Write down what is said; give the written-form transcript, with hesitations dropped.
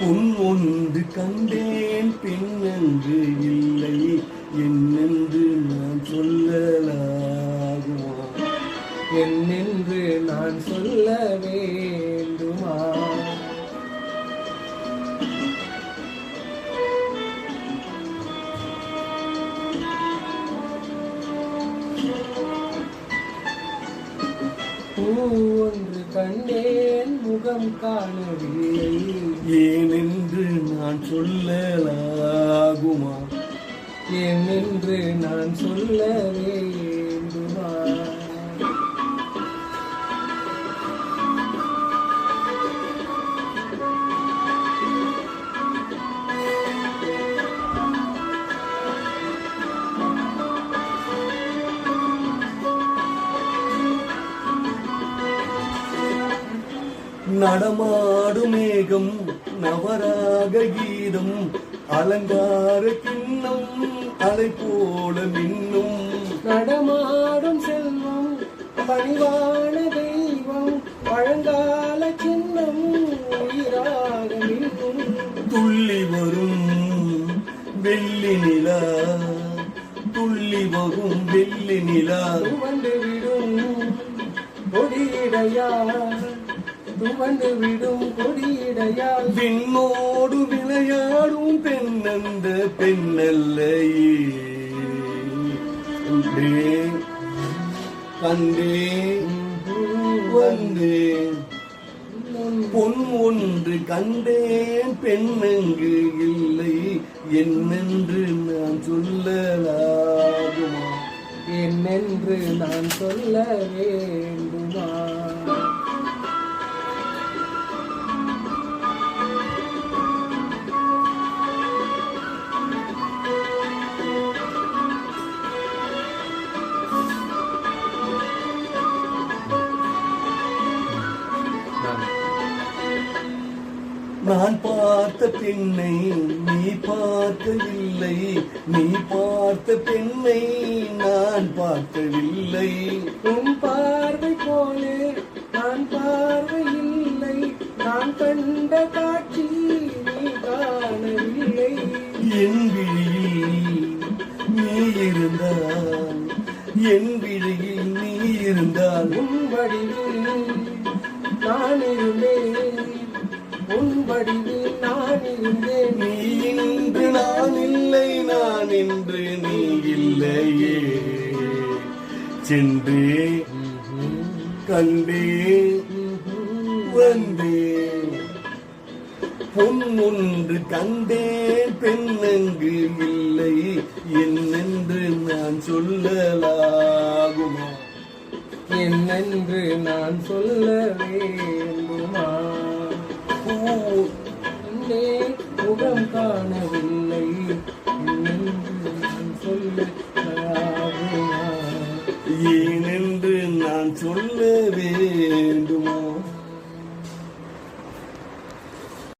பொன் ஒன்று கண்டேன் பெண்ணென்று இல்லை என்னென்று நான் சொல்லலாகுமா? என்னென்று நான் சொல்ல வேண்டுமா? பூ ஒன்று கண்டேன் முகம் காணவில்லை ஏனென்று நான் சொல்லலாகுமா? ஏனென்று நான் சொல்ல வேண்டுமா? நடமாடும் மேகம் நவராக கீதம் அலங்கார கிண்ணம் அலை போல மின்னும் நடமாடும் செல்வம் பணிவான தெய்வம் பழங்கால சின்னம் உயிராக மின்னும் துள்ளி வரும் வெள்ளி நிலா துள்ளி வரும் வெள்ளி நிலா துவண்டு விடும் கொடியிடையால் துவண்டு விடும் கொடியிடையால் விண்ணோடு விளையாடும் பெண்ணந்த பெண்ணல்லையே கண்டேன் வந்தேன் பொன் ஒன்று கண்டேன் பெண்ணெங்கு இல்லை என்னென்று நான் சொல்லலாகுமா? என்னென்று நான் சொல்ல வேண்டுமா? நான் பார்த்த பெண்ணை நீ பார்க்கவில்லை நீ பார்த்த பெண்ணை நான் பார்க்கவில்லை உன் பார்வை போலே நான் பார்வை இல்லை நான் கண்ட காட்சி நீ காணவில்லை என் விழியில் நீ இருந்தால் என் விழியில் நீ இருந்தால் உன் வடிவில் நான் இருந்தேன் உன் வடிவில் நான் இருந்தேன் நீ இன்று நான் இல்லை நான் இன்று நீ இல்லையே சென்றே கண்டே வந்தேன் பொன் ஒன்று கண்டேன் பெண்ணெங்கு இல்லை என்னென்று நான் சொல்லலாகுமா? என்னென்று நான் சொல்ல வேண்டுமா? பூ முகம் காணவில்லை